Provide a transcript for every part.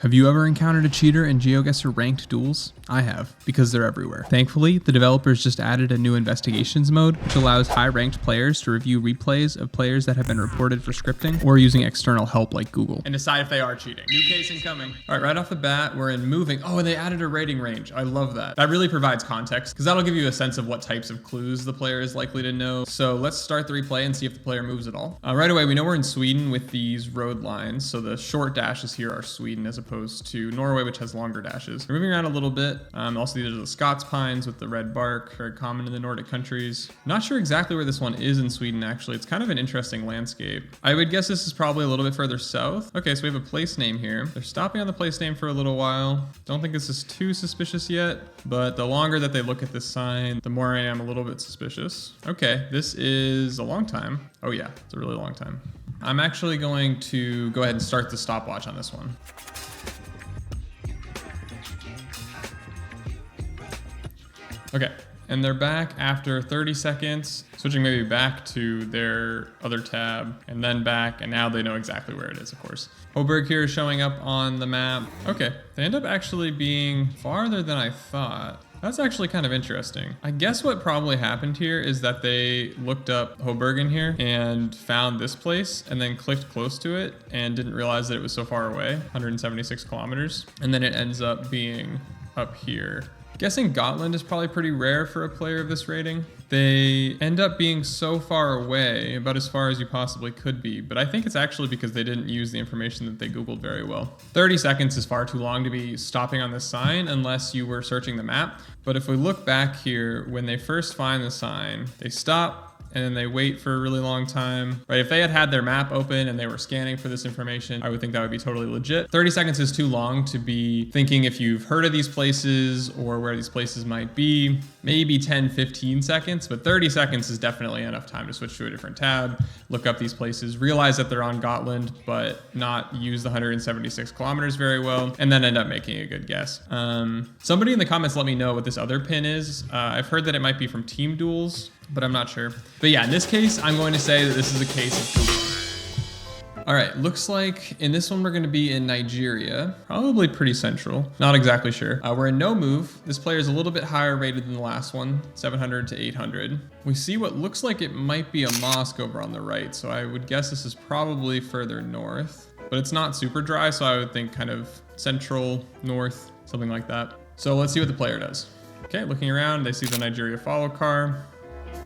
Have you ever encountered a cheater in GeoGuessr ranked duels? I have, because they're everywhere. Thankfully, the developers just added a new investigations mode, which allows high-ranked players to review replays of players that have been reported for scripting or using external help like Google, and decide if they are cheating. New case incoming. All right, right off the bat, we're in moving. Oh, and they added a rating range. I love that. That really provides context, because that'll give you a sense of what types of clues the player is likely to know. So let's start the replay and see if the player moves at all. Right away, we know we're in Sweden with these road lines, so the short dashes here are Sweden as opposed to Norway, which has longer dashes. We're moving around a little bit. Also, these are the Scots pines with the red bark, very common in the Nordic countries. Not sure exactly where this one is in Sweden, actually. It's kind of an interesting landscape. I would guess this is probably a little bit further south. Okay, so we have a place name here. They're stopping on the place name for a little while. Don't think this is too suspicious yet, but the longer that they look at this sign, the more I am a little bit suspicious. Okay, this is a long time. Oh yeah, it's a really long time. I'm actually going to go ahead and start the stopwatch on this one. Okay, and they're back after 30 seconds, switching maybe back to their other tab, and then back, and now they know exactly where it is, of course. Hoburg here is showing up on the map. Okay, they end up actually being farther than I thought. That's actually kind of interesting. I guess what probably happened here is that they looked up Hoburgen here and found this place and then clicked close to it and didn't realize that it was so far away, 176 kilometers. And then it ends up being up here. Guessing Gotland is probably pretty rare for a player of this rating. They end up being so far away, about as far as you possibly could be, but I think it's actually because they didn't use the information that they Googled very well. 30 seconds is far too long to be stopping on this sign unless you were searching the map. But if we look back here, when they first find the sign, they stop, and then they wait for a really long time, right? If they had had their map open and they were scanning for this information, I would think that would be totally legit. 30 seconds is too long to be thinking if you've heard of these places or where these places might be. Maybe 10, 15 seconds, but 30 seconds is definitely enough time to switch to a different tab, look up these places, realize that they're on Gotland, but not use the 176 kilometers very well, and then end up making a good guess. Somebody in the comments let me know what this other pin is. I've heard that it might be from Team Duels, but I'm not sure. But yeah, in this case, I'm going to say that this is a case of Google. All right, looks like in this one, we're gonna be in Nigeria, probably pretty central, not exactly sure. We're in no move. This player is a little bit higher rated than the last one, 700 to 800. We see what looks like it might be a mosque over on the right, so I would guess this is probably further north, but it's not super dry, so I would think kind of central, north, something like that. So let's see what the player does. Okay, looking around, they see the Nigeria follow car,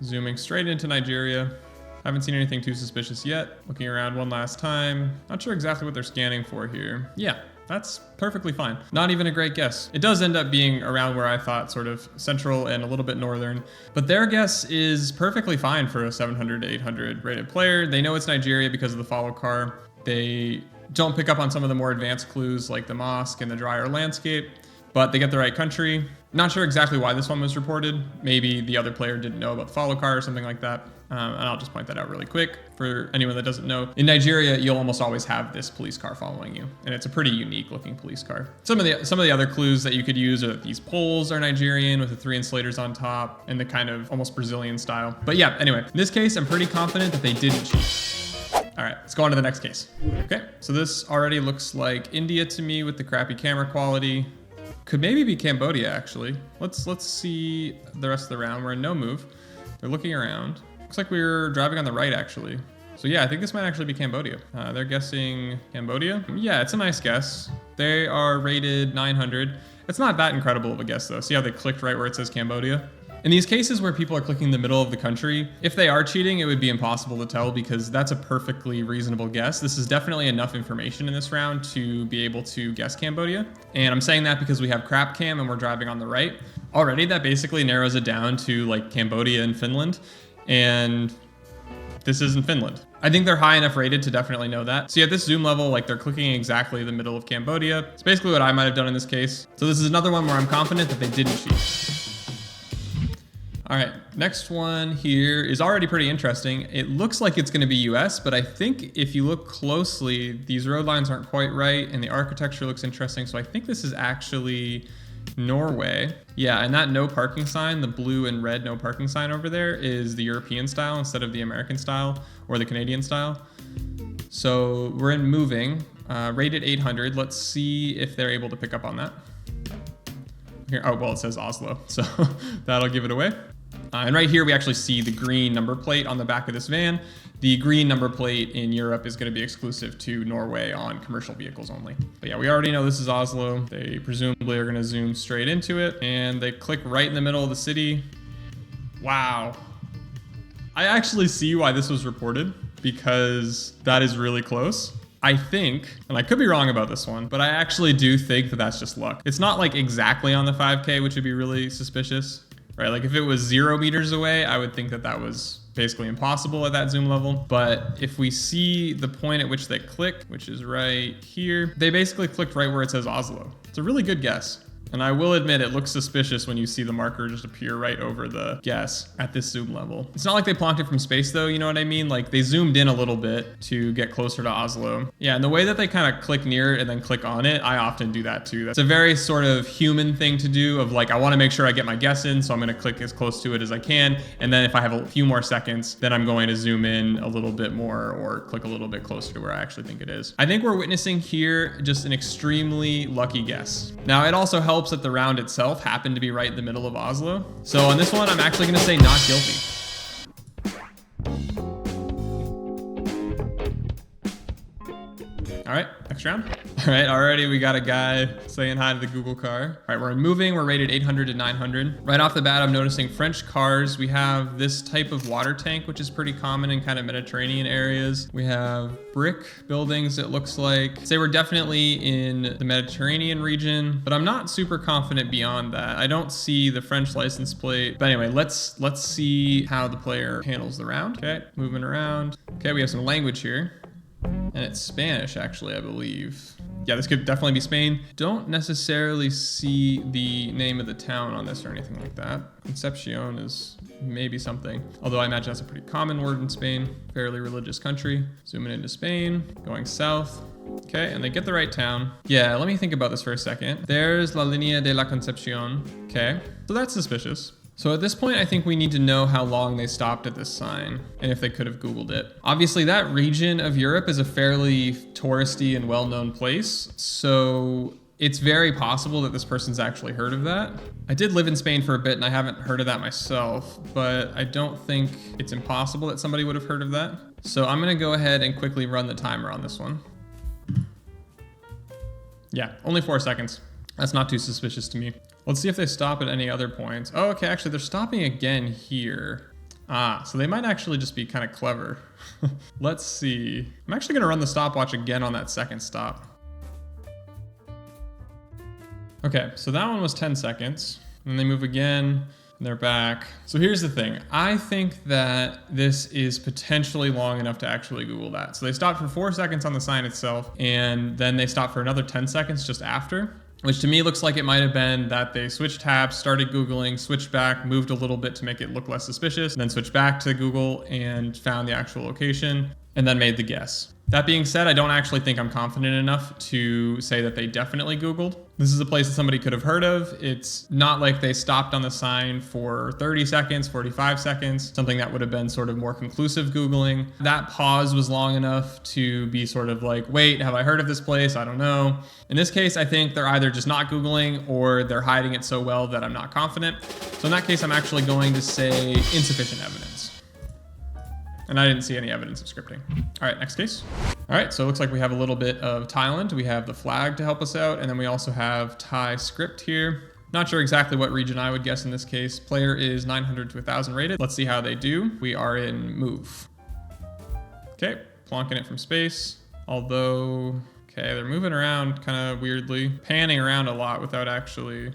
zooming straight into Nigeria. Haven't seen anything too suspicious yet. Looking around one last time. Not sure exactly what they're scanning for here. Yeah, that's perfectly fine. Not even a great guess. It does end up being around where I thought, sort of central and a little bit northern, but their guess is perfectly fine for a 700 to 800 rated player. They know it's Nigeria because of the follow car. They don't pick up on some of the more advanced clues like the mosque and the drier landscape, but they get the right country. Not sure exactly why this one was reported. Maybe the other player didn't know about the follow car or something like that. And I'll just point that out really quick for anyone that doesn't know. In Nigeria, you'll almost always have this police car following you, and it's a pretty unique looking police car. Some of the other clues that you could use are that these poles are Nigerian with the 3 insulators on top and the kind of almost Brazilian style. But yeah, anyway, in this case, I'm pretty confident that they didn't cheat. All right, let's go on to the next case. Okay, so this already looks like India to me with the crappy camera quality. Could maybe be Cambodia, actually. Let's see the rest of the round. We're in no move. They're looking around. Looks like we're driving on the right, actually. So yeah, I think this might actually be Cambodia. They're guessing Cambodia. Yeah, it's a nice guess. They are rated 900. It's not that incredible of a guess, though. See how they clicked right where it says Cambodia? In these cases where people are clicking the middle of the country, if they are cheating, it would be impossible to tell because that's a perfectly reasonable guess. This is definitely enough information in this round to be able to guess Cambodia. And I'm saying that because we have crap cam and we're driving on the right. Already that basically narrows it down to like Cambodia and Finland. And this isn't Finland. I think they're high enough rated to definitely know that. See, at this zoom level, like they're clicking exactly the middle of Cambodia. It's basically what I might have done in this case. So this is another one where I'm confident that they didn't cheat. All right, next one here is already pretty interesting. It looks like it's gonna be US, but I think if you look closely, these road lines aren't quite right and the architecture looks interesting. So I think this is actually Norway. Yeah, and that no parking sign, the blue and red no parking sign over there is the European style instead of the American style or the Canadian style. So we're in moving. rated 800. Let's see if they're able to pick up on that. Here, oh, well, it says Oslo, so that'll give it away. And right here, we actually see the green number plate on the back of this van. The green number plate in Europe is going to be exclusive to Norway on commercial vehicles only. But yeah, we already know this is Oslo. They presumably are going to zoom straight into it, and they click right in the middle of the city. Wow. I actually see why this was reported, because that is really close. I think, and I could be wrong about this one, but I actually do think that that's just luck. It's not like exactly on the 5K, which would be really suspicious, right? Like if it was 0 meters away, I would think that that was basically impossible at that zoom level. But if we see the point at which they click, which is right here, they basically clicked right where it says Oslo. It's a really good guess. And I will admit, it looks suspicious when you see the marker just appear right over the guess at this zoom level. It's not like they plonked it from space though, you know what I mean? Like they zoomed in a little bit to get closer to Oslo. Yeah, and the way that they kind of click near it and then click on it, I often do that too. That's a very sort of human thing to do of like, I want to make sure I get my guess in, so I'm going to click as close to it as I can. And then if I have a few more seconds, then I'm going to zoom in a little bit more or click a little bit closer to where I actually think it is. I think we're witnessing here just an extremely lucky guess. Now, it also helps that the round itself happened to be right in the middle of Oslo. So on this one, I'm actually going to say not guilty. All right, next round. All right, already we got a guy saying hi to the Google car. All right, we're moving. We're rated 800 to 900. Right off the bat, I'm noticing French cars. We have this type of water tank, which is pretty common in kind of Mediterranean areas. We have brick buildings, it looks like. Say we're definitely in the Mediterranean region, but I'm not super confident beyond that. I don't see the French license plate. But anyway, let's see how the player handles the round. Okay, moving around. Okay, we have some language here. And it's Spanish, actually, I believe. Yeah, this could definitely be Spain. Don't necessarily see the name of the town on this or anything like that. Concepcion is maybe something. Although I imagine that's a pretty common word in Spain. Fairly religious country. Zooming into Spain, going south. Okay, and they get the right town. Yeah, let me think about this for a second. There's La Línea de la Concepción. Okay, so that's suspicious. So at this point, I think we need to know how long they stopped at this sign and if they could have Googled it. Obviously, that region of Europe is a fairly touristy and well-known place. So it's very possible that this person's actually heard of that. I did live in Spain for a bit and I haven't heard of that myself, but I don't think it's impossible that somebody would have heard of that. So I'm gonna go ahead and quickly run the timer on this one. Yeah, only 4 seconds. That's not too suspicious to me. Let's see if they stop at any other points. Oh, okay, actually they're stopping again here. Ah, so they might actually just be kind of clever. Let's see. I'm actually gonna run the stopwatch again on that second stop. Okay, so that one was 10 seconds. And they move again, and they're back. So here's the thing. I think that this is potentially long enough to actually Google that. So they stopped for 4 seconds on the sign itself, and then they stopped for another 10 seconds just after. Which to me looks like it might have been that they switched tabs, started Googling, switched back, moved a little bit to make it look less suspicious, and then switched back to Google and found the actual location, and then made the guess. That being said, I don't actually think I'm confident enough to say that they definitely Googled. This is a place that somebody could have heard of. It's not like they stopped on the sign for 30 seconds, 45 seconds, something that would have been sort of more conclusive Googling. That pause was long enough to be sort of like, wait, have I heard of this place? I don't know. In this case, I think they're either just not Googling or they're hiding it so well that I'm not confident. So in that case, I'm actually going to say insufficient evidence. And I didn't see any evidence of scripting. All right, next case. All right, so it looks like we have a little bit of Thailand. We have the flag to help us out, and then we also have Thai script here. Not sure exactly what region I would guess in this case. Player is 900 to 1,000 rated. Let's see how they do. We are in move. Okay, plonking it from space. Although, okay, they're moving around kind of weirdly, panning around a lot without actually,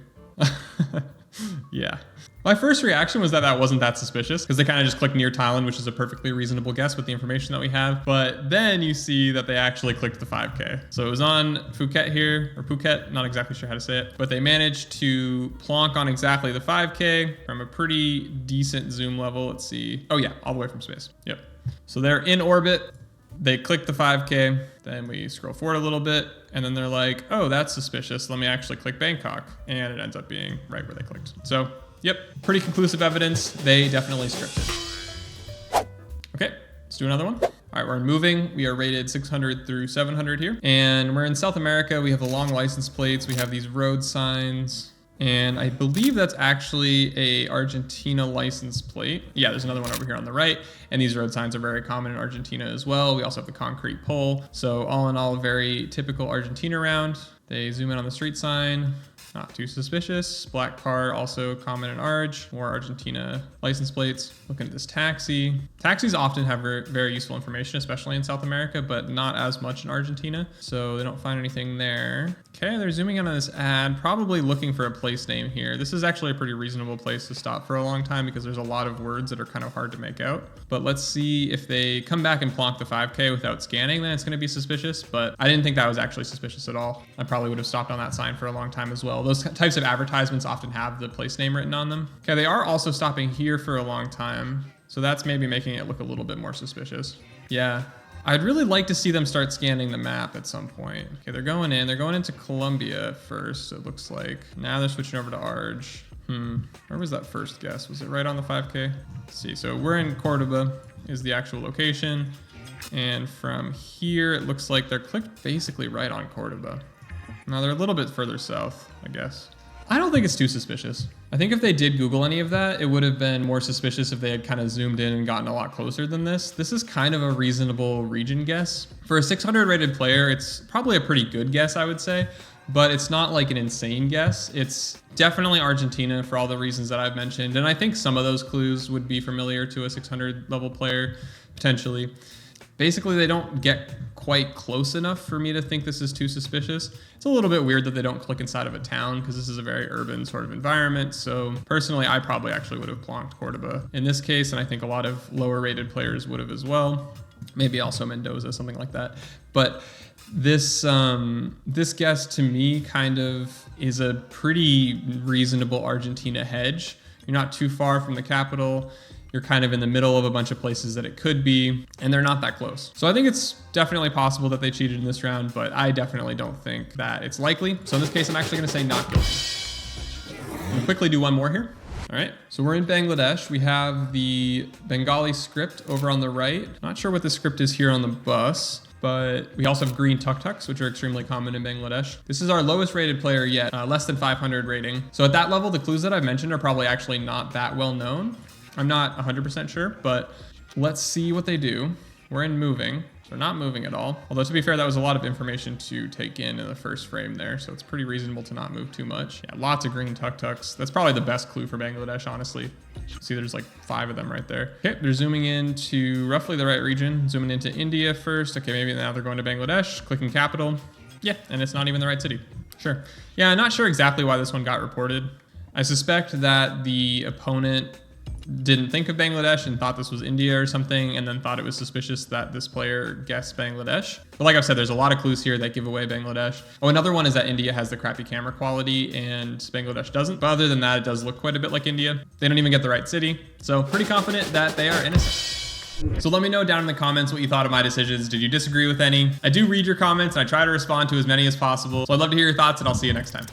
yeah. My first reaction was that that wasn't that suspicious because they kind of just clicked near Thailand, which is a perfectly reasonable guess with the information that we have. But then you see that they actually clicked the 5K. So it was on Phuket here, or Phuket, not exactly sure how to say it, but they managed to plonk on exactly the 5K from a pretty decent zoom level. Let's see. Oh yeah, all the way from space. Yep. So they're in orbit. They click the 5K, then we scroll forward a little bit, and then they're like, oh, that's suspicious. Let me actually click Bangkok. And it ends up being right where they clicked. So, yep, pretty conclusive evidence. They definitely scripted. Okay, let's do another one. All right, we're in moving. We are rated 600 through 700 here. And we're in South America. We have the long license plates. We have these road signs. And I believe that's actually a Argentina license plate. Yeah, there's another one over here on the right. And these road signs are very common in Argentina as well. We also have the concrete pole. So all in all, very typical Argentina round. They zoom in on the street sign. Not too suspicious. Black car, also common in Arge. More Argentina license plates. Looking at this taxi. Taxis often have very useful information, especially in South America, but not as much in Argentina. So they don't find anything there. Okay, they're zooming in on this ad, probably looking for a place name here. This is actually a pretty reasonable place to stop for a long time because there's a lot of words that are kind of hard to make out. But let's see if they come back and plonk the 5K without scanning, then it's gonna be suspicious. But I didn't think that was actually suspicious at all. I probably would have stopped on that sign for a long time as well. Those types of advertisements often have the place name written on them. Okay, they are also stopping here for a long time. So that's maybe making it look a little bit more suspicious. Yeah. I'd really like to see them start scanning the map at some point. Okay, they're going into Colombia first, it looks like. Now they're switching over to Arge. Where was that first guess? Was it right on the 5K? Let's see, so we're in Cordoba is the actual location. And from here, it looks like they're clicked basically right on Cordoba. Now they're a little bit further south, I guess. I don't think it's too suspicious. I think if they did Google any of that, it would have been more suspicious if they had kind of zoomed in and gotten a lot closer than this. This is kind of a reasonable region guess. For a 600 rated player, it's probably a pretty good guess, I would say, but it's not like an insane guess. It's definitely Argentina for all the reasons that I've mentioned. And I think some of those clues would be familiar to a 600 level player, potentially. Basically, they don't get quite close enough for me to think this is too suspicious. It's a little bit weird that they don't click inside of a town because this is a very urban sort of environment. So personally, I probably actually would have plonked Cordoba in this case, and I think a lot of lower rated players would have as well. Maybe also Mendoza, something like that. But this guess to me kind of is a pretty reasonable Argentina hedge. You're not too far from the capital. You're kind of in the middle of a bunch of places that it could be, and they're not that close. So I think it's definitely possible that they cheated in this round, but I definitely don't think that it's likely. So in this case, I'm actually gonna say not guilty. We'll quickly do one more here. All right, so we're in Bangladesh. We have the Bengali script over on the right. Not sure what the script is here on the bus, but we also have green tuk-tuks, which are extremely common in Bangladesh. This is our lowest rated player yet, less than 500 rating. So at that level, the clues that I've mentioned are probably actually not that well known. I'm not 100% sure, but let's see what they do. We're in moving. They're not moving at all. Although to be fair, that was a lot of information to take in the first frame there, so it's pretty reasonable to not move too much. Yeah, lots of green tuk-tuks. That's probably the best clue for Bangladesh, honestly. See, there's like 5 of them right there. Okay, they're zooming into roughly the right region. Zooming into India first. Okay, maybe now they're going to Bangladesh. Clicking capital. Yeah, and it's not even the right city. Sure. Yeah, I'm not sure exactly why this one got reported. I suspect that the opponent didn't think of Bangladesh and thought this was India or something, and then thought it was suspicious that this player guessed Bangladesh. But like I've said, there's a lot of clues here that give away Bangladesh. Oh, another one is that India has the crappy camera quality and Bangladesh doesn't. But other than that, it does look quite a bit like India. They don't even get the right city. So pretty confident that they are innocent. So let me know down in the comments what you thought of my decisions. Did you disagree with any? I do read your comments and I try to respond to as many as possible. So I'd love to hear your thoughts, and I'll see you next time.